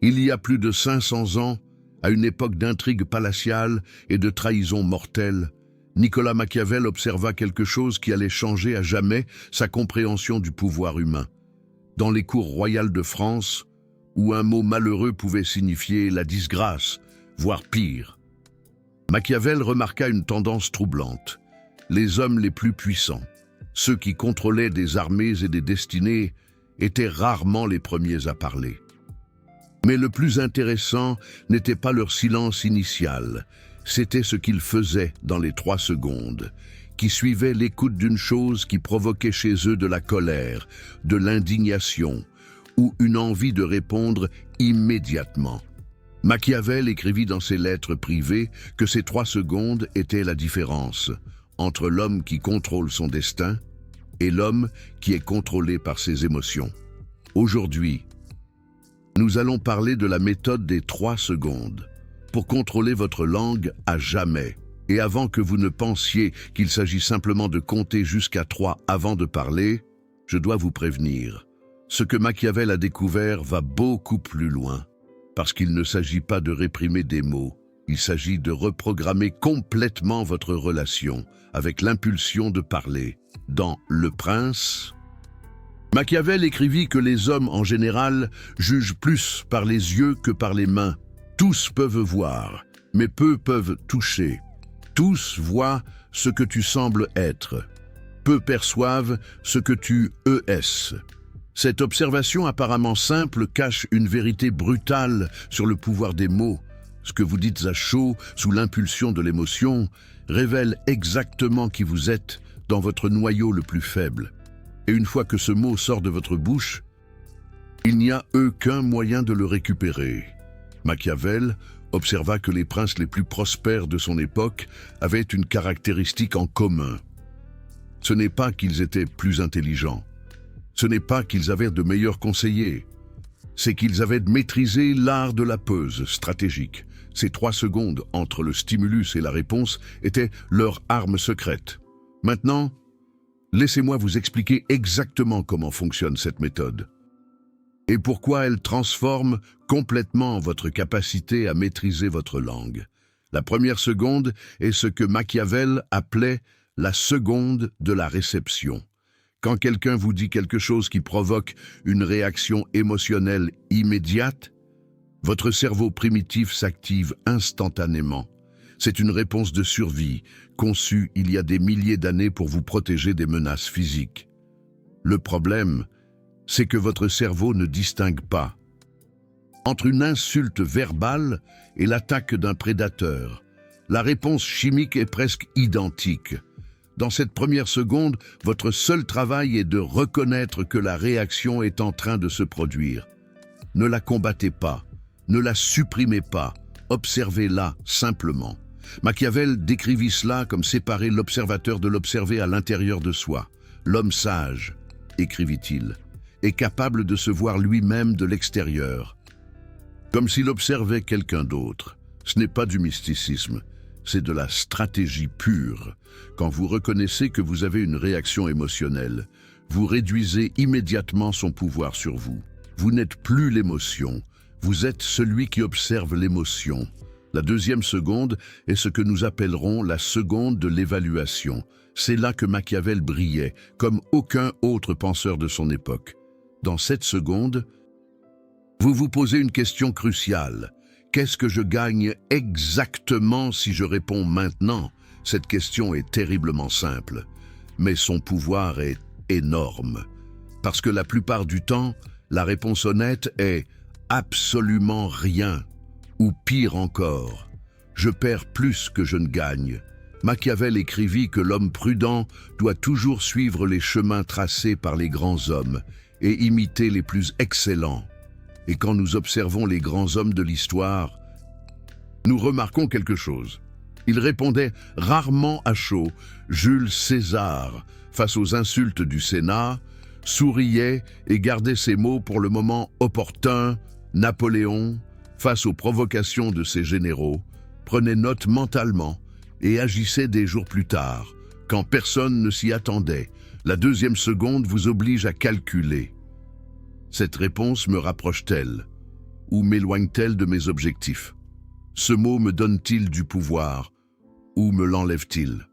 Il y a plus de 500 ans, à une époque d'intrigues palatiales et de trahisons mortelles, Nicolas Machiavel observa quelque chose qui allait changer à jamais sa compréhension du pouvoir humain. Dans les cours royales de France, où un mot malheureux pouvait signifier la disgrâce, voire pire, Machiavel remarqua une tendance troublante. Les hommes les plus puissants, ceux qui contrôlaient des armées et des destinées, étaient rarement les premiers à parler. Mais le plus intéressant n'était pas leur silence initial, c'était ce qu'ils faisaient dans les 3 secondes, qui suivaient l'écoute d'une chose qui provoquait chez eux de la colère, de l'indignation ou une envie de répondre immédiatement. Machiavel écrivit dans ses lettres privées que ces 3 secondes étaient la différence entre l'homme qui contrôle son destin et l'homme qui est contrôlé par ses émotions. Aujourd'hui, nous allons parler de la méthode des 3 secondes pour contrôler votre langue à jamais. Et avant que vous ne pensiez qu'il s'agit simplement de compter jusqu'à 3 avant de parler, je dois vous prévenir. Ce que Machiavel a découvert va beaucoup plus loin, parce qu'il ne s'agit pas de réprimer des mots, il s'agit de reprogrammer complètement votre relation avec l'impulsion de parler. Dans Le Prince, Machiavel écrivit que les hommes en général jugent plus par les yeux que par les mains. Tous peuvent voir, mais peu peuvent toucher. Tous voient ce que tu sembles être. Peu perçoivent ce que tu es. Cette observation apparemment simple cache une vérité brutale sur le pouvoir des mots. Ce que vous dites à chaud, sous l'impulsion de l'émotion, révèle exactement qui vous êtes dans votre noyau le plus faible. Et une fois que ce mot sort de votre bouche, il n'y a aucun moyen de le récupérer. Machiavel observa que les princes les plus prospères de son époque avaient une caractéristique en commun. Ce n'est pas qu'ils étaient plus intelligents, ce n'est pas qu'ils avaient de meilleurs conseillers, c'est qu'ils avaient maîtrisé l'art de la pause stratégique. Ces 3 secondes entre le stimulus et la réponse étaient leur arme secrète. Maintenant, laissez-moi vous expliquer exactement comment fonctionne cette méthode et pourquoi elle transforme complètement votre capacité à maîtriser votre langue. La première seconde est ce que Machiavel appelait la seconde de la réception. Quand quelqu'un vous dit quelque chose qui provoque une réaction émotionnelle immédiate, votre cerveau primitif s'active instantanément. C'est une réponse de survie, conçue il y a des milliers d'années pour vous protéger des menaces physiques. Le problème, c'est que votre cerveau ne distingue pas entre une insulte verbale et l'attaque d'un prédateur. La réponse chimique est presque identique. Dans cette première seconde, votre seul travail est de reconnaître que la réaction est en train de se produire. Ne la combattez pas, ne la supprimez pas, observez-la simplement. Machiavel décrivit cela comme séparer l'observateur de l'observé à l'intérieur de soi. L'homme sage, écrivit-il, est capable de se voir lui-même de l'extérieur, comme s'il observait quelqu'un d'autre. Ce n'est pas du mysticisme, c'est de la stratégie pure. Quand vous reconnaissez que vous avez une réaction émotionnelle, vous réduisez immédiatement son pouvoir sur vous. Vous n'êtes plus l'émotion, vous êtes celui qui observe l'émotion. La deuxième seconde est ce que nous appellerons la seconde de l'évaluation. C'est là que Machiavel brillait, comme aucun autre penseur de son époque. Dans cette seconde, vous vous posez une question cruciale. Qu'est-ce que je gagne exactement si je réponds maintenant? Cette question est terriblement simple, mais son pouvoir est énorme. Parce que la plupart du temps, la réponse honnête est absolument rien. Ou pire encore, je perds plus que je ne gagne. Machiavel écrivit que l'homme prudent doit toujours suivre les chemins tracés par les grands hommes et imiter les plus excellents. Et quand nous observons les grands hommes de l'histoire, nous remarquons quelque chose. Ils répondaient rarement à chaud. Jules César, face aux insultes du Sénat, souriait et gardait ses mots pour le moment opportun. Napoléon, face aux provocations de ses généraux, prenait note mentalement et agissait des jours plus tard, quand personne ne s'y attendait. La deuxième seconde vous oblige à calculer. Cette réponse me rapproche-t-elle? ou m'éloigne-t-elle de mes objectifs? Ce mot me donne-t-il du pouvoir ou me l'enlève-t-il?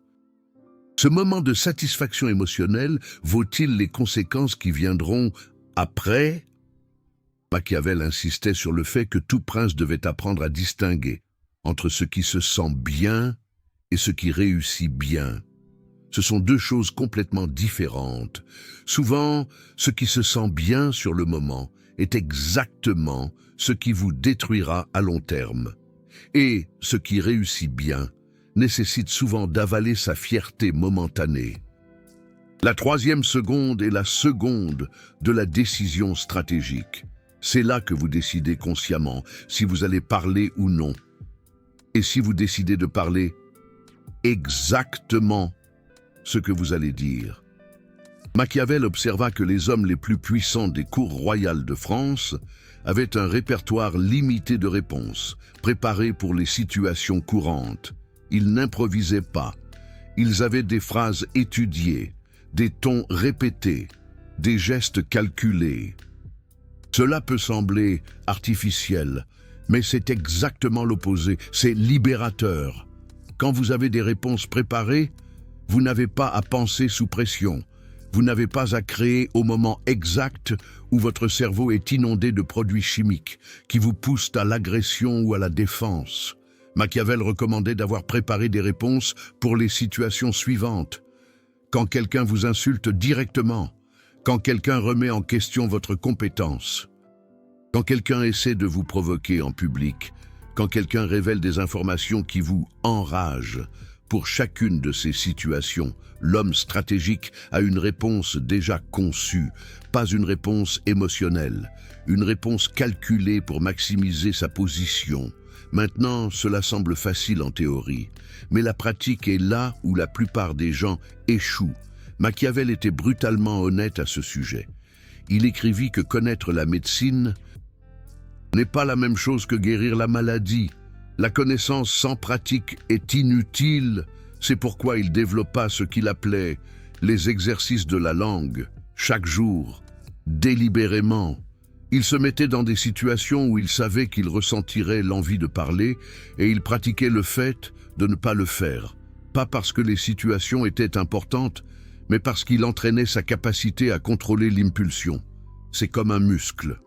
Ce moment de satisfaction émotionnelle vaut-il les conséquences qui viendront après? Machiavel insistait sur le fait que tout prince devait apprendre à distinguer entre ce qui se sent bien et ce qui réussit bien. Ce sont deux choses complètement différentes. Souvent, ce qui se sent bien sur le moment est exactement ce qui vous détruira à long terme. Et ce qui réussit bien nécessite souvent d'avaler sa fierté momentanée. La troisième seconde est la seconde de la décision stratégique. C'est là que vous décidez consciemment si vous allez parler ou non. Et si vous décidez de parler, exactement ce que vous allez dire. Machiavel observa que les hommes les plus puissants des cours royales de France avaient un répertoire limité de réponses, préparées pour les situations courantes. Ils n'improvisaient pas. Ils avaient des phrases étudiées, des tons répétés, des gestes calculés. Cela peut sembler artificiel, mais c'est exactement l'opposé, c'est libérateur. Quand vous avez des réponses préparées, vous n'avez pas à penser sous pression. Vous n'avez pas à créer au moment exact où votre cerveau est inondé de produits chimiques qui vous poussent à l'agression ou à la défense. Machiavel recommandait d'avoir préparé des réponses pour les situations suivantes. Quand quelqu'un vous insulte directement, quand quelqu'un remet en question votre compétence, quand quelqu'un essaie de vous provoquer en public, quand quelqu'un révèle des informations qui vous enragent. Pour chacune de ces situations, l'homme stratégique a une réponse déjà conçue, pas une réponse émotionnelle, une réponse calculée pour maximiser sa position. Maintenant, cela semble facile en théorie, mais la pratique est là où la plupart des gens échouent. Machiavel était brutalement honnête à ce sujet. Il écrivit que connaître la médecine n'est pas la même chose que guérir la maladie. La connaissance sans pratique est inutile. C'est pourquoi il développa ce qu'il appelait les exercices de la langue, chaque jour, délibérément. Il se mettait dans des situations où il savait qu'il ressentirait l'envie de parler et il pratiquait le fait de ne pas le faire. Pas parce que les situations étaient importantes, mais parce qu'il entraînait sa capacité à contrôler l'impulsion. C'est comme un muscle.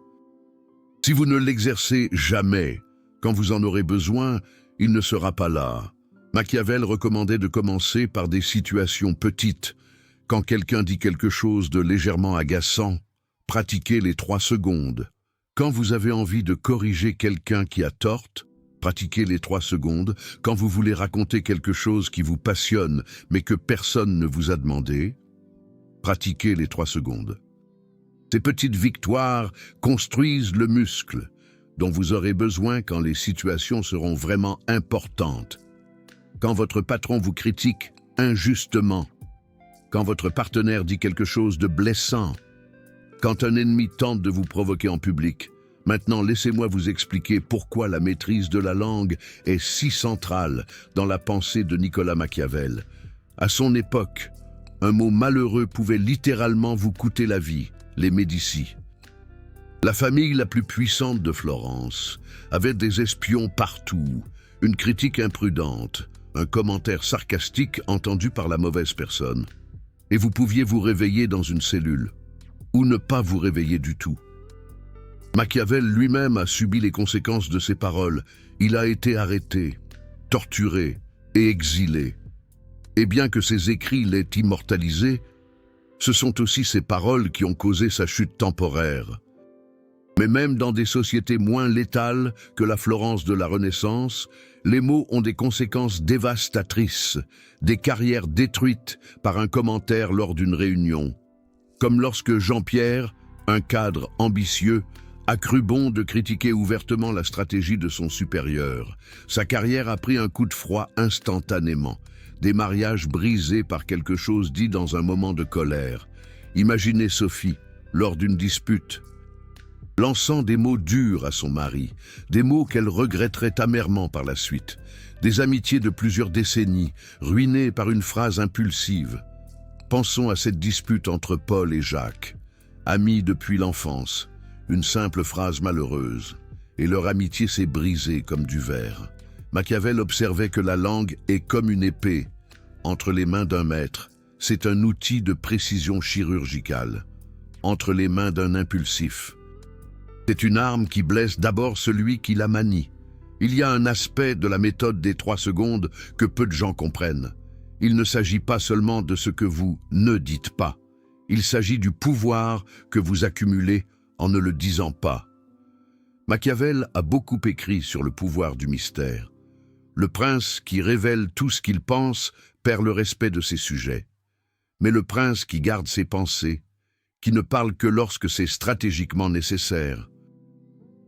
Si vous ne l'exercez jamais, quand vous en aurez besoin, il ne sera pas là. Machiavel recommandait de commencer par des situations petites. Quand quelqu'un dit quelque chose de légèrement agaçant, pratiquez les 3 secondes. Quand vous avez envie de corriger quelqu'un qui a tort, pratiquez les 3 secondes. Quand vous voulez raconter quelque chose qui vous passionne mais que personne ne vous a demandé, pratiquez les 3 secondes. Ces petites victoires construisent le muscle dont vous aurez besoin quand les situations seront vraiment importantes. Quand votre patron vous critique injustement, quand votre partenaire dit quelque chose de blessant, quand un ennemi tente de vous provoquer en public. Maintenant, laissez-moi vous expliquer pourquoi la maîtrise de la langue est si centrale dans la pensée de Nicolas Machiavel. À son époque, un mot malheureux pouvait littéralement vous coûter la vie, les Médicis. La famille la plus puissante de Florence avait des espions partout, une critique imprudente, un commentaire sarcastique entendu par la mauvaise personne. Et vous pouviez vous réveiller dans une cellule, ou ne pas vous réveiller du tout. Machiavel lui-même a subi les conséquences de ses paroles. Il a été arrêté, torturé et exilé. Et bien que ses écrits l'aient immortalisé, ce sont aussi ses paroles qui ont causé sa chute temporaire. Mais même dans des sociétés moins létales que la Florence de la Renaissance, les mots ont des conséquences dévastatrices, des carrières détruites par un commentaire lors d'une réunion. Comme lorsque Jean-Pierre, un cadre ambitieux, a cru bon de critiquer ouvertement la stratégie de son supérieur. Sa carrière a pris un coup de froid instantanément. Des mariages brisés par quelque chose dit dans un moment de colère. Imaginez Sophie, lors d'une dispute, lançant des mots durs à son mari, des mots qu'elle regretterait amèrement par la suite, des amitiés de plusieurs décennies, ruinées par une phrase impulsive. Pensons à cette dispute entre Paul et Jacques, amis depuis l'enfance, une simple phrase malheureuse. et leur amitié s'est brisée comme du verre. Machiavel observait que la langue est comme une épée entre les mains d'un maître. C'est un outil de précision chirurgicale entre les mains d'un impulsif. C'est une arme qui blesse d'abord celui qui la manie. Il y a un aspect de la méthode des 3 secondes que peu de gens comprennent. Il ne s'agit pas seulement de ce que vous ne dites pas. Il s'agit du pouvoir que vous accumulez en ne le disant pas. Machiavel a beaucoup écrit sur le pouvoir du mystère. Le prince qui révèle tout ce qu'il pense perd le respect de ses sujets. Mais le prince qui garde ses pensées, qui ne parle que lorsque c'est stratégiquement nécessaire.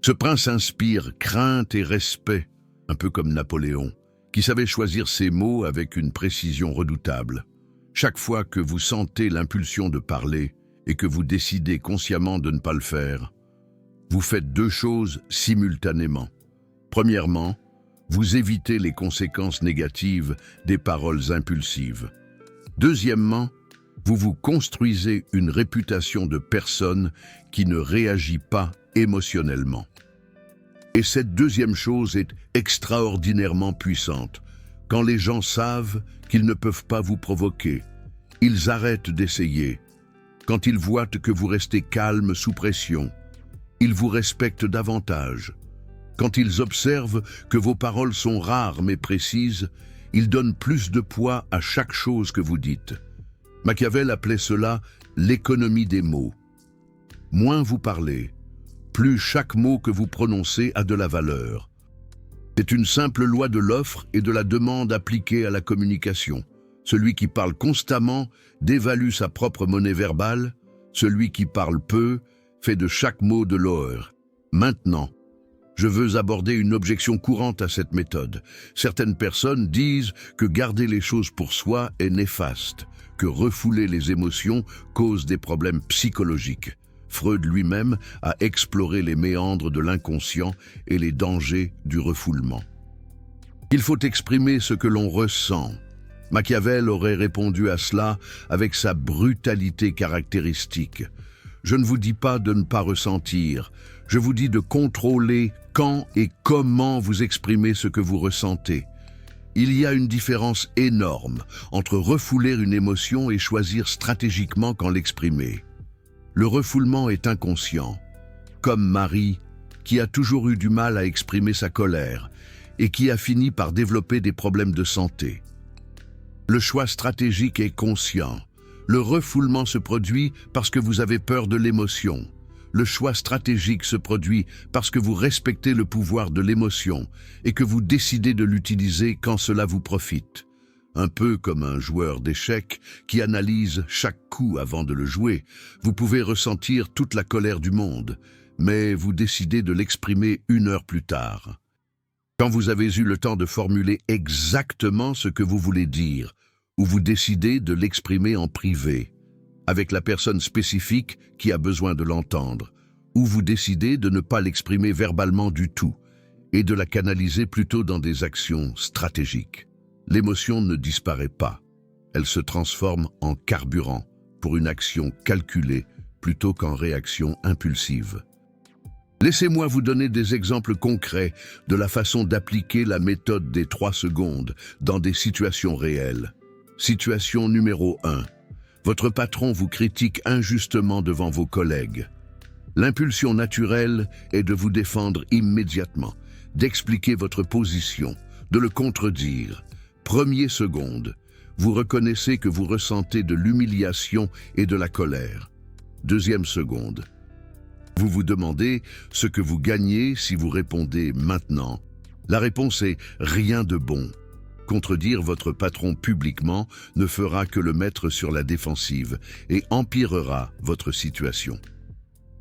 Ce prince inspire crainte et respect, un peu comme Napoléon, qui savait choisir ses mots avec une précision redoutable. Chaque fois que vous sentez l'impulsion de parler et que vous décidez consciemment de ne pas le faire, vous faites 2 choses simultanément. Premièrement, vous évitez les conséquences négatives des paroles impulsives. Deuxièmement, vous vous construisez une réputation de personne qui ne réagit pas émotionnellement. Et cette deuxième chose est extraordinairement puissante. Quand les gens savent qu'ils ne peuvent pas vous provoquer, ils arrêtent d'essayer. Quand ils voient que vous restez calme sous pression, ils vous respectent davantage. Quand ils observent que vos paroles sont rares mais précises, ils donnent plus de poids à chaque chose que vous dites. Machiavel appelait cela l'économie des mots. Moins vous parlez, plus chaque mot que vous prononcez a de la valeur. C'est une simple loi de l'offre et de la demande appliquée à la communication. Celui qui parle constamment dévalue sa propre monnaie verbale, celui qui parle peu fait de chaque mot de l'or. Maintenant, je veux aborder une objection courante à cette méthode. Certaines personnes disent que garder les choses pour soi est néfaste, que refouler les émotions cause des problèmes psychologiques. Freud lui-même a exploré les méandres de l'inconscient et les dangers du refoulement. Il faut exprimer ce que l'on ressent. Machiavel aurait répondu à cela avec sa brutalité caractéristique. Je ne vous dis pas de ne pas ressentir, je vous dis de contrôler quand et comment vous exprimez ce que vous ressentez. Il y a une différence énorme entre refouler une émotion et choisir stratégiquement quand l'exprimer. Le refoulement est inconscient, comme Marie, qui a toujours eu du mal à exprimer sa colère et qui a fini par développer des problèmes de santé. Le choix stratégique est conscient. Le refoulement se produit parce que vous avez peur de l'émotion. Le choix stratégique se produit parce que vous respectez le pouvoir de l'émotion et que vous décidez de l'utiliser quand cela vous profite. Un peu comme un joueur d'échecs qui analyse chaque coup avant de le jouer. Vous pouvez ressentir toute la colère du monde, mais vous décidez de l'exprimer 1 heure plus tard. Quand vous avez eu le temps de formuler exactement ce que vous voulez dire, ou vous décidez de l'exprimer en privé, avec la personne spécifique qui a besoin de l'entendre, ou vous décidez de ne pas l'exprimer verbalement du tout, et de la canaliser plutôt dans des actions stratégiques. L'émotion ne disparaît pas, elle se transforme en carburant pour une action calculée plutôt qu'en réaction impulsive. Laissez-moi vous donner des exemples concrets de la façon d'appliquer la méthode des 3 secondes dans des situations réelles. Situation numéro 1. Votre patron vous critique injustement devant vos collègues. L'impulsion naturelle est de vous défendre immédiatement, d'expliquer votre position, de le contredire. 1er seconde, vous reconnaissez que vous ressentez de l'humiliation et de la colère. 2e seconde, vous vous demandez ce que vous gagnez si vous répondez maintenant. La réponse est rien de bon. Contredire votre patron publiquement ne fera que le mettre sur la défensive et empirera votre situation.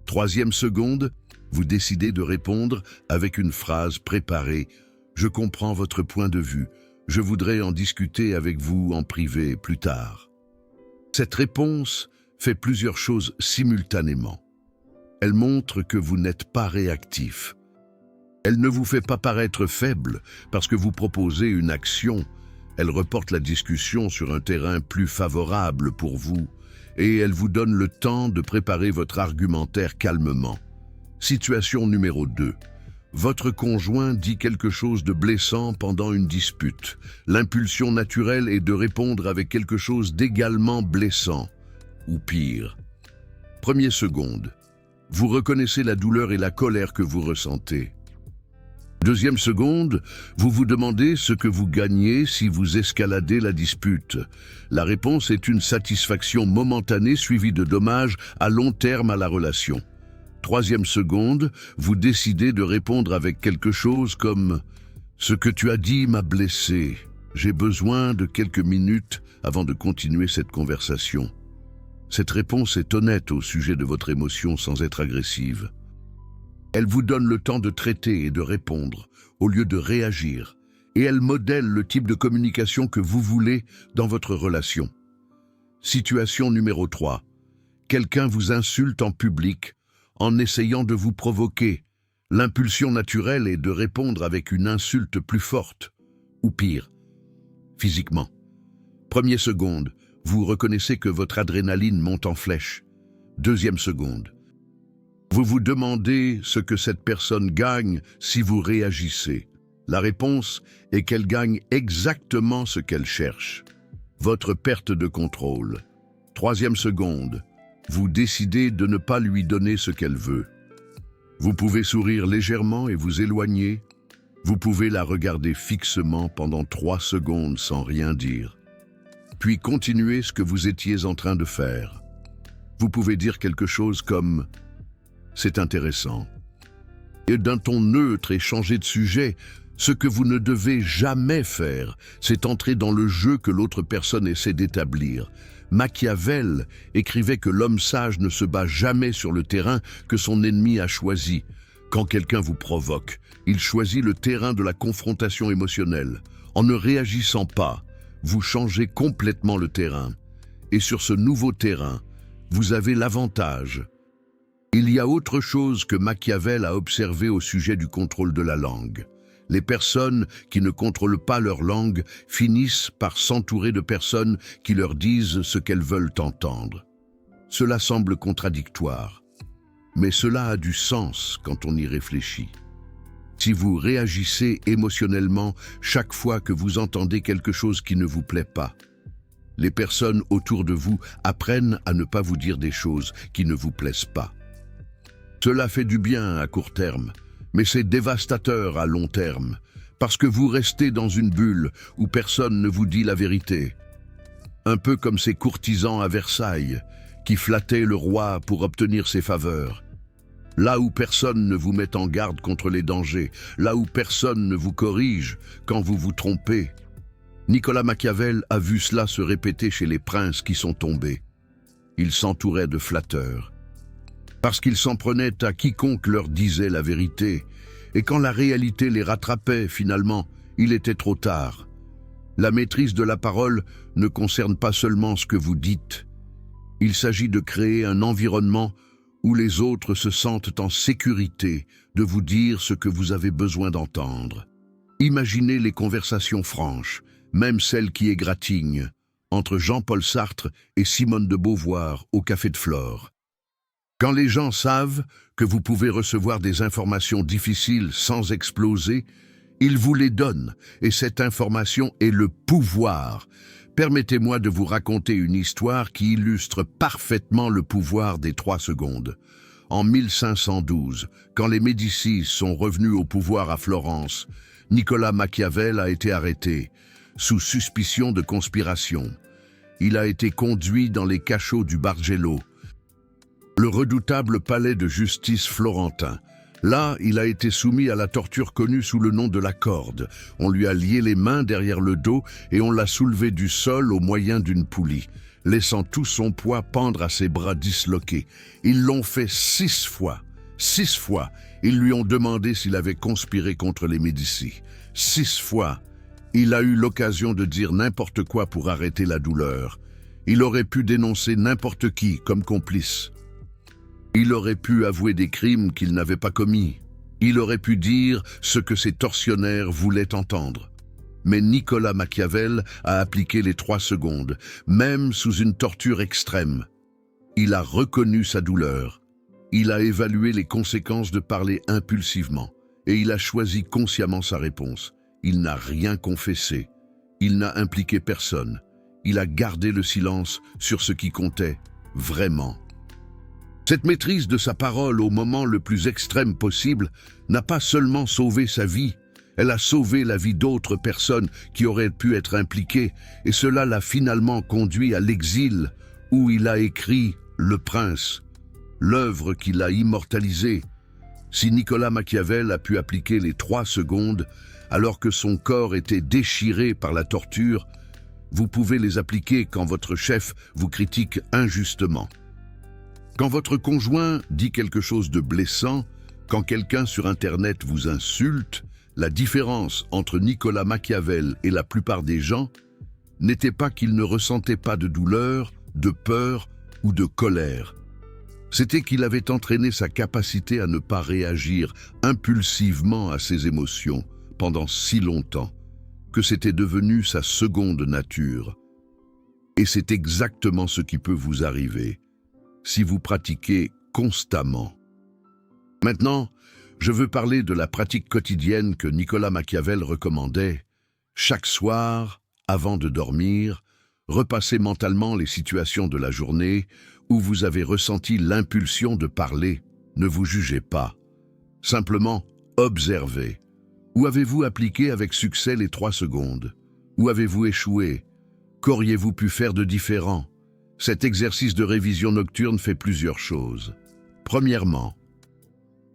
3e seconde, vous décidez de répondre avec une phrase préparée. Je comprends votre point de vue. Je voudrais en discuter avec vous en privé plus tard. Cette réponse fait plusieurs choses simultanément. Elle montre que vous n'êtes pas réactif. Elle ne vous fait pas paraître faible parce que vous proposez une action. Elle reporte la discussion sur un terrain plus favorable pour vous et elle vous donne le temps de préparer votre argumentaire calmement. Situation numéro 2. Votre conjoint dit quelque chose de blessant pendant une dispute. L'impulsion naturelle est de répondre avec quelque chose d'également blessant, ou pire. Première seconde, vous reconnaissez la douleur et la colère que vous ressentez. Deuxième seconde, vous vous demandez ce que vous gagnez si vous escaladez la dispute. La réponse est une satisfaction momentanée suivie de dommages à long terme à la relation. Troisième seconde, vous décidez de répondre avec quelque chose comme « Ce que tu as dit m'a blessé. J'ai besoin de quelques minutes avant de continuer cette conversation. » Cette réponse est honnête au sujet de votre émotion sans être agressive. Elle vous donne le temps de traiter et de répondre, au lieu de réagir, et elle modèle le type de communication que vous voulez dans votre relation. Situation numéro 3. Quelqu'un vous insulte en public en essayant de vous provoquer. L'impulsion naturelle est de répondre avec une insulte plus forte, ou pire, physiquement. Première seconde, vous reconnaissez que votre adrénaline monte en flèche. Deuxième seconde, vous vous demandez ce que cette personne gagne si vous réagissez. La réponse est qu'elle gagne exactement ce qu'elle cherche. Votre perte de contrôle. Troisième seconde, vous décidez de ne pas lui donner ce qu'elle veut. Vous pouvez sourire légèrement et vous éloigner. Vous pouvez la regarder fixement pendant 3 secondes sans rien dire. Puis continuer ce que vous étiez en train de faire. Vous pouvez dire quelque chose comme « C'est intéressant » et d'un ton neutre et changer de sujet. Ce que vous ne devez jamais faire, c'est entrer dans le jeu que l'autre personne essaie d'établir. Machiavel écrivait que l'homme sage ne se bat jamais sur le terrain que son ennemi a choisi. Quand quelqu'un vous provoque, il choisit le terrain de la confrontation émotionnelle. En ne réagissant pas, vous changez complètement le terrain. Et sur ce nouveau terrain, vous avez l'avantage. Il y a autre chose que Machiavel a observé au sujet du contrôle de la langue. Les personnes qui ne contrôlent pas leur langue finissent par s'entourer de personnes qui leur disent ce qu'elles veulent entendre. Cela semble contradictoire, mais cela a du sens quand on y réfléchit. Si vous réagissez émotionnellement chaque fois que vous entendez quelque chose qui ne vous plaît pas, les personnes autour de vous apprennent à ne pas vous dire des choses qui ne vous plaisent pas. Cela fait du bien à court terme, mais c'est dévastateur à long terme, parce que vous restez dans une bulle où personne ne vous dit la vérité. Un peu comme ces courtisans à Versailles, qui flattaient le roi pour obtenir ses faveurs. Là où personne ne vous met en garde contre les dangers, là où personne ne vous corrige quand vous vous trompez. Nicolas Machiavel a vu cela se répéter chez les princes qui sont tombés. Ils s'entouraient de flatteurs, parce qu'ils s'en prenaient à quiconque leur disait la vérité, et quand la réalité les rattrapait, finalement, il était trop tard. La maîtrise de la parole ne concerne pas seulement ce que vous dites. Il s'agit de créer un environnement où les autres se sentent en sécurité de vous dire ce que vous avez besoin d'entendre. Imaginez les conversations franches, même celles qui égratignent, entre Jean-Paul Sartre et Simone de Beauvoir au Café de Flore. Quand les gens savent que vous pouvez recevoir des informations difficiles sans exploser, ils vous les donnent, et cette information est le pouvoir. Permettez-moi de vous raconter une histoire qui illustre parfaitement le pouvoir des 3 secondes. En 1512, quand les Médicis sont revenus au pouvoir à Florence, Nicolas Machiavel a été arrêté, sous suspicion de conspiration. Il a été conduit dans les cachots du Bargello, le redoutable palais de justice florentin. Là, il a été soumis à la torture connue sous le nom de la corde. On lui a lié les mains derrière le dos et on l'a soulevé du sol au moyen d'une poulie, laissant tout son poids pendre à ses bras disloqués. Ils l'ont fait 6 fois. 6 fois, ils lui ont demandé s'il avait conspiré contre les Médicis. 6 fois, il a eu l'occasion de dire n'importe quoi pour arrêter la douleur. Il aurait pu dénoncer n'importe qui comme complice. Il aurait pu avouer des crimes qu'il n'avait pas commis. Il aurait pu dire ce que ses tortionnaires voulaient entendre. Mais Nicolas Machiavel a appliqué les 3 secondes, même sous une torture extrême. Il a reconnu sa douleur. Il a évalué les conséquences de parler impulsivement. Et il a choisi consciemment sa réponse. Il n'a rien confessé. Il n'a impliqué personne. Il a gardé le silence sur ce qui comptait vraiment. Cette maîtrise de sa parole au moment le plus extrême possible n'a pas seulement sauvé sa vie, elle a sauvé la vie d'autres personnes qui auraient pu être impliquées, et cela l'a finalement conduit à l'exil, où il a écrit « Le Prince », l'œuvre qu'il a immortalisée. Si Nicolas Machiavel a pu appliquer les 3 secondes, alors que son corps était déchiré par la torture, vous pouvez les appliquer quand votre chef vous critique injustement. Quand votre conjoint dit quelque chose de blessant, quand quelqu'un sur Internet vous insulte, la différence entre Nicolas Machiavel et la plupart des gens n'était pas qu'il ne ressentait pas de douleur, de peur ou de colère. C'était qu'il avait entraîné sa capacité à ne pas réagir impulsivement à ses émotions pendant si longtemps, que c'était devenu sa seconde nature. Et c'est exactement ce qui peut vous arriver si vous pratiquez constamment. Maintenant, je veux parler de la pratique quotidienne que Nicolas Machiavel recommandait. Chaque soir, avant de dormir, repassez mentalement les situations de la journée où vous avez ressenti l'impulsion de parler. Ne vous jugez pas. Simplement, observez. Où avez-vous appliqué avec succès les 3 secondes? Où avez-vous échoué? Qu'auriez-vous pu faire de différent? Cet exercice de révision nocturne fait plusieurs choses. Premièrement,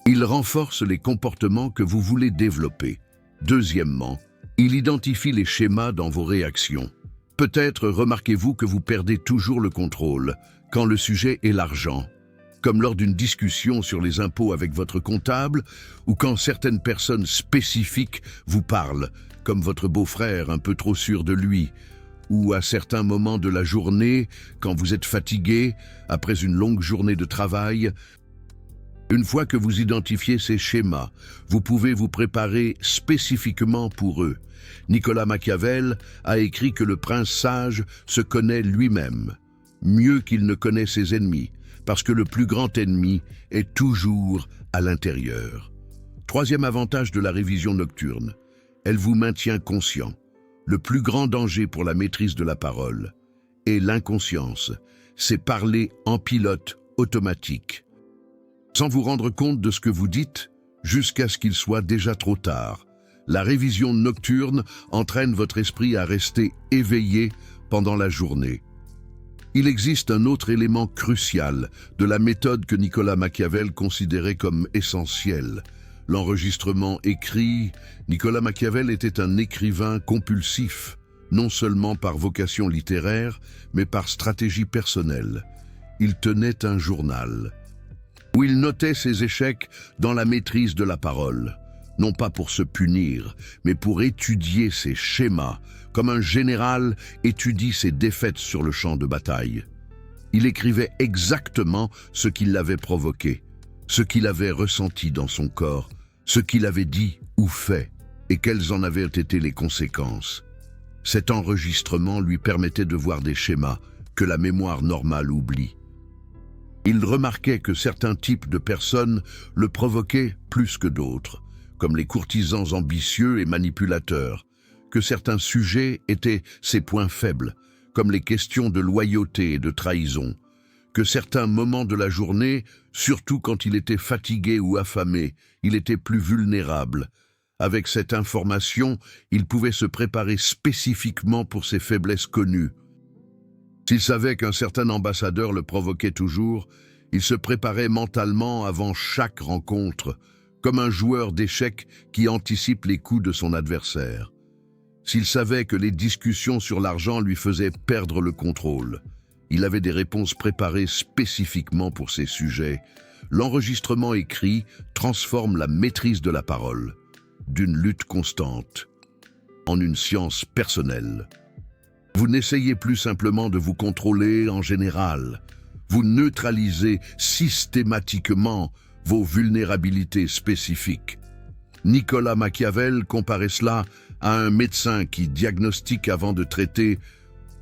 il renforce les comportements que vous voulez développer. Deuxièmement, il identifie les schémas dans vos réactions. Peut-être remarquez-vous que vous perdez toujours le contrôle quand le sujet est l'argent, comme lors d'une discussion sur les impôts avec votre comptable ou quand certaines personnes spécifiques vous parlent, comme votre beau-frère un peu trop sûr de lui, ou à certains moments de la journée, quand vous êtes fatigué, après une longue journée de travail. Une fois que vous identifiez ces schémas, vous pouvez vous préparer spécifiquement pour eux. Nicolas Machiavel a écrit que le prince sage se connaît lui-même, mieux qu'il ne connaît ses ennemis, parce que le plus grand ennemi est toujours à l'intérieur. Troisième avantage de la révision nocturne, elle vous maintient conscient. Le plus grand danger pour la maîtrise de la parole est l'inconscience, c'est parler en pilote automatique, sans vous rendre compte de ce que vous dites, jusqu'à ce qu'il soit déjà trop tard. La révision nocturne entraîne votre esprit à rester éveillé pendant la journée. Il existe un autre élément crucial de la méthode que Nicolas Machiavel considérait comme essentielle. L'enregistrement écrit. Nicolas Machiavel était un écrivain compulsif, non seulement par vocation littéraire, mais par stratégie personnelle. Il tenait un journal, où il notait ses échecs dans la maîtrise de la parole, non pas pour se punir, mais pour étudier ses schémas, comme un général étudie ses défaites sur le champ de bataille. Il écrivait exactement ce qui l'avait provoqué, ce qu'il avait ressenti dans son corps, ce qu'il avait dit ou fait, et quelles en avaient été les conséquences. Cet enregistrement lui permettait de voir des schémas que la mémoire normale oublie. Il remarquait que certains types de personnes le provoquaient plus que d'autres, comme les courtisans ambitieux et manipulateurs, que certains sujets étaient ses points faibles, comme les questions de loyauté et de trahison, que certains moments de la journée, surtout quand il était fatigué ou affamé, il était plus vulnérable. Avec cette information, il pouvait se préparer spécifiquement pour ses faiblesses connues. S'il savait qu'un certain ambassadeur le provoquait toujours, il se préparait mentalement avant chaque rencontre, comme un joueur d'échecs qui anticipe les coups de son adversaire. S'il savait que les discussions sur l'argent lui faisaient perdre le contrôle, il avait des réponses préparées spécifiquement pour ces sujets. L'enregistrement écrit transforme la maîtrise de la parole, d'une lutte constante, en une science personnelle. Vous n'essayez plus simplement de vous contrôler en général. Vous neutralisez systématiquement vos vulnérabilités spécifiques. Nicolas Machiavel comparait cela à un médecin qui diagnostique avant de traiter.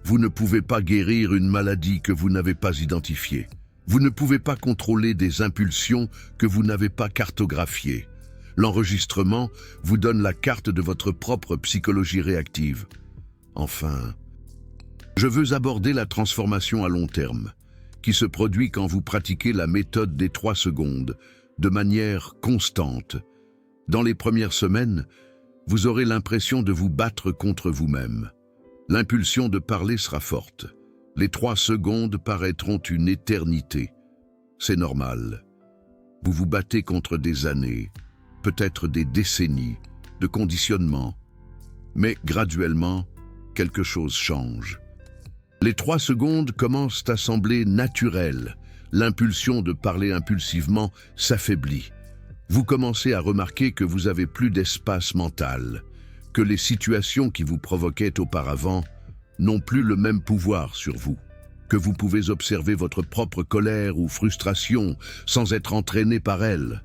Vous ne pouvez pas guérir une maladie que vous n'avez pas identifiée. Vous ne pouvez pas contrôler des impulsions que vous n'avez pas cartographiées. L'enregistrement vous donne la carte de votre propre psychologie réactive. Enfin, je veux aborder la transformation à long terme, qui se produit quand vous pratiquez la méthode des 3 secondes, de manière constante. Dans les premières semaines, vous aurez l'impression de vous battre contre vous-même. L'impulsion de parler sera forte. Les 3 secondes paraîtront une éternité. C'est normal. Vous vous battez contre des années, peut-être des décennies, de conditionnement. Mais graduellement, quelque chose change. Les 3 secondes commencent à sembler naturelles. L'impulsion de parler impulsivement s'affaiblit. Vous commencez à remarquer que vous avez plus d'espace mental, que les situations qui vous provoquaient auparavant n'ont plus le même pouvoir sur vous, que vous pouvez observer votre propre colère ou frustration sans être entraîné par elle.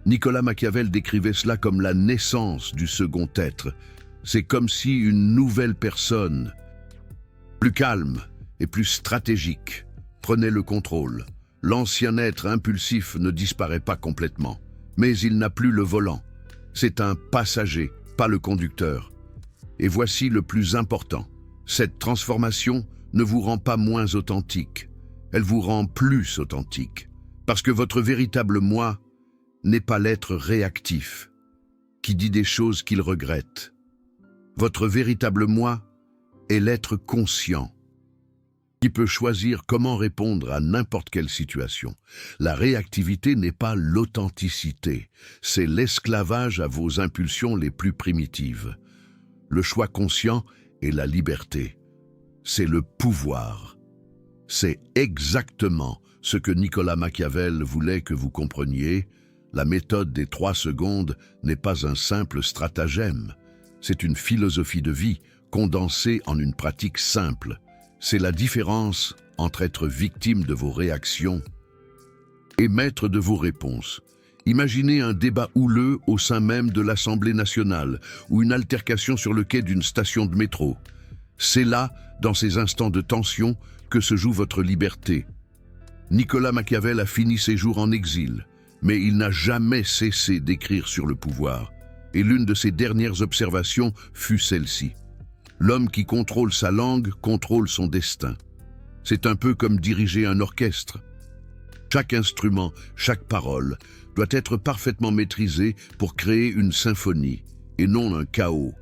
Nicolas Machiavel décrivait cela comme la naissance du second être. C'est comme si une nouvelle personne, plus calme et plus stratégique, prenait le contrôle. L'ancien être impulsif ne disparaît pas complètement, mais il n'a plus le volant. C'est un passager, pas le conducteur. Et voici le plus important. Cette transformation ne vous rend pas moins authentique. Elle vous rend plus authentique. Parce que votre véritable moi n'est pas l'être réactif, qui dit des choses qu'il regrette. Votre véritable moi est l'être conscient, qui peut choisir comment répondre à n'importe quelle situation. La réactivité n'est pas l'authenticité, c'est l'esclavage à vos impulsions les plus primitives. Le choix conscient est la liberté, c'est le pouvoir. C'est exactement ce que Nicolas Machiavel voulait que vous compreniez. La méthode des 3 secondes n'est pas un simple stratagème, c'est une philosophie de vie condensée en une pratique simple. C'est la différence entre être victime de vos réactions et maître de vos réponses. Imaginez un débat houleux au sein même de l'Assemblée nationale ou une altercation sur le quai d'une station de métro. C'est là, dans ces instants de tension, que se joue votre liberté. Nicolas Machiavel a fini ses jours en exil, mais il n'a jamais cessé d'écrire sur le pouvoir. Et l'une de ses dernières observations fut celle-ci. L'homme qui contrôle sa langue contrôle son destin. C'est un peu comme diriger un orchestre. Chaque instrument, chaque parole doit être parfaitement maîtrisé pour créer une symphonie et non un chaos.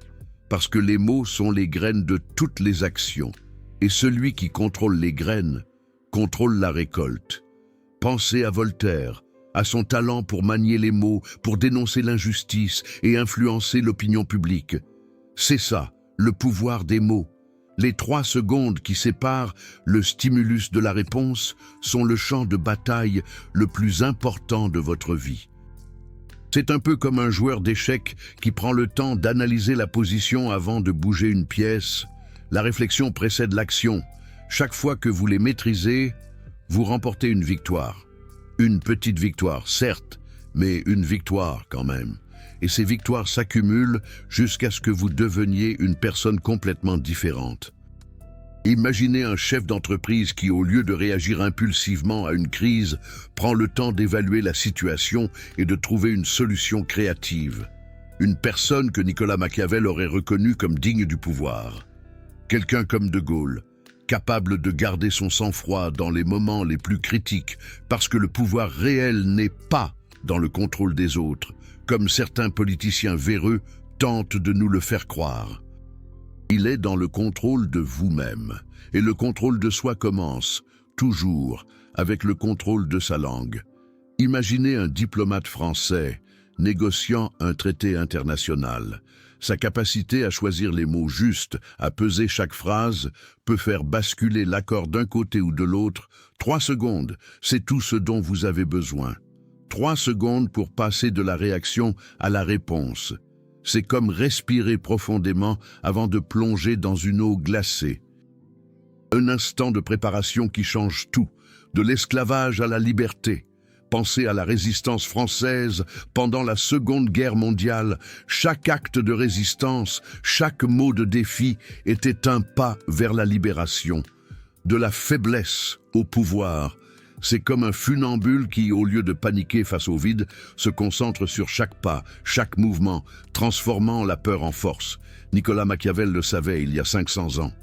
Parce que les mots sont les graines de toutes les actions. Et celui qui contrôle les graines contrôle la récolte. Pensez à Voltaire, à son talent pour manier les mots, pour dénoncer l'injustice et influencer l'opinion publique. C'est ça, le pouvoir des mots. Les 3 secondes qui séparent le stimulus de la réponse sont le champ de bataille le plus important de votre vie. C'est un peu comme un joueur d'échecs qui prend le temps d'analyser la position avant de bouger une pièce. La réflexion précède l'action. Chaque fois que vous les maîtrisez, vous remportez une victoire. Une petite victoire, certes, mais une victoire quand même. Et ces victoires s'accumulent jusqu'à ce que vous deveniez une personne complètement différente. Imaginez un chef d'entreprise qui, au lieu de réagir impulsivement à une crise, prend le temps d'évaluer la situation et de trouver une solution créative. Une personne que Nicolas Machiavel aurait reconnue comme digne du pouvoir. Quelqu'un comme De Gaulle, capable de garder son sang-froid dans les moments les plus critiques, parce que le pouvoir réel n'est pas dans le contrôle des autres, comme certains politiciens véreux tentent de nous le faire croire. Il est dans le contrôle de vous-même, et le contrôle de soi commence, toujours, avec le contrôle de sa langue. Imaginez un diplomate français négociant un traité international. Sa capacité à choisir les mots justes, à peser chaque phrase, peut faire basculer l'accord d'un côté ou de l'autre. 3 secondes, c'est tout ce dont vous avez besoin. 3 secondes pour passer de la réaction à la réponse. C'est comme respirer profondément avant de plonger dans une eau glacée. Un instant de préparation qui change tout, de l'esclavage à la liberté. Pensez à la résistance française pendant la Seconde Guerre mondiale. Chaque acte de résistance, chaque mot de défi était un pas vers la libération. De la faiblesse au pouvoir, C'est comme un funambule qui, au lieu de paniquer face au vide, se concentre sur chaque pas, chaque mouvement, transformant la peur en force. Nicolas Machiavel le savait il y a 500 ans.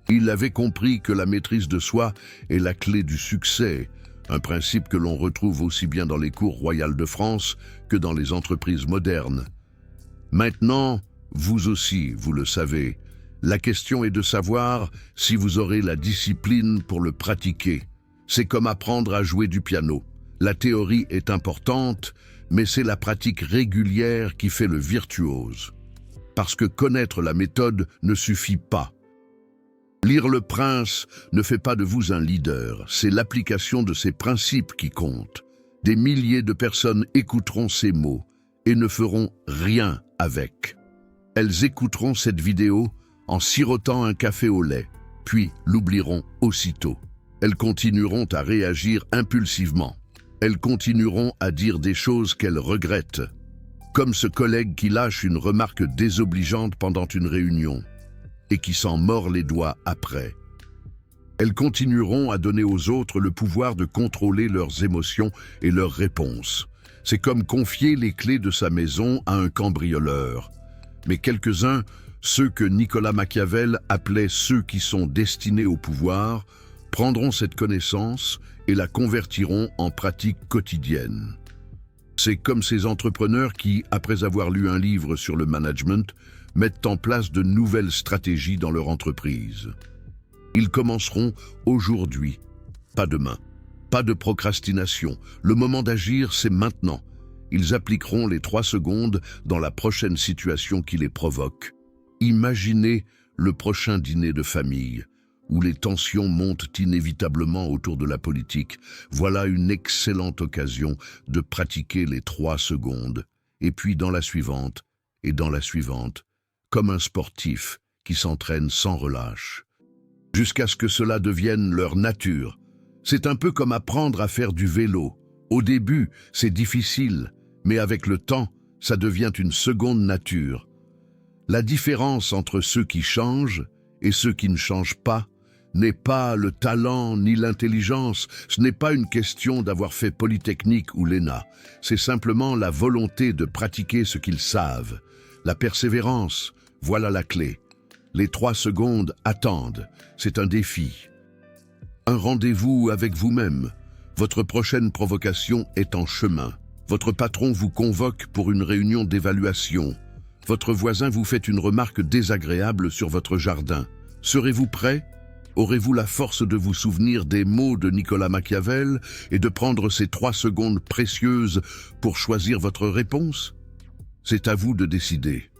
Il avait compris que la maîtrise de soi est la clé du succès, un principe que l'on retrouve aussi bien dans les cours royales de France que dans les entreprises modernes. Maintenant, vous aussi, vous le savez, la question est de savoir si vous aurez la discipline pour le pratiquer. C'est comme apprendre à jouer du piano. La théorie est importante, mais c'est la pratique régulière qui fait le virtuose. Parce que connaître la méthode ne suffit pas. Lire Le Prince ne fait pas de vous un leader, c'est l'application de ces principes qui compte. Des milliers de personnes écouteront ces mots et ne feront rien avec. Elles écouteront cette vidéo en sirotant un café au lait, puis l'oublieront aussitôt. Elles continueront à réagir impulsivement. Elles continueront à dire des choses qu'elles regrettent. Comme ce collègue qui lâche une remarque désobligeante pendant une réunion et qui s'en mord les doigts après. Elles continueront à donner aux autres le pouvoir de contrôler leurs émotions et leurs réponses. C'est comme confier les clés de sa maison à un cambrioleur. Mais quelques-uns, ceux que Nicolas Machiavel appelait ceux qui sont destinés au pouvoir, prendront cette connaissance et la convertiront en pratique quotidienne. C'est comme ces entrepreneurs qui, après avoir lu un livre sur le management, mettent en place de nouvelles stratégies dans leur entreprise. Ils commenceront aujourd'hui, pas demain. Pas de procrastination. Le moment d'agir, c'est maintenant. Ils appliqueront les 3 secondes dans la prochaine situation qui les provoque. Imaginez le prochain dîner de famille, où les tensions montent inévitablement autour de la politique. Voilà une excellente occasion de pratiquer les 3 secondes, et puis dans la suivante, et dans la suivante, comme un sportif qui s'entraîne sans relâche, jusqu'à ce que cela devienne leur nature. C'est un peu comme apprendre à faire du vélo. Au début, c'est difficile, mais avec le temps, ça devient une seconde nature. La différence entre ceux qui changent et ceux qui ne changent pas n'est pas le talent ni l'intelligence, ce n'est pas une question d'avoir fait Polytechnique ou l'ENA, c'est simplement la volonté de pratiquer ce qu'ils savent. La persévérance, voilà la clé. Les 3 secondes attendent, c'est un défi. Un rendez-vous avec vous-même. Votre prochaine provocation est en chemin. Votre patron vous convoque pour une réunion d'évaluation. Votre voisin vous fait une remarque désagréable sur votre jardin. Serez-vous prêt ? Aurez-vous la force de vous souvenir des mots de Nicolas Machiavel et de prendre ces 3 secondes précieuses pour choisir votre réponse ? C'est à vous de décider.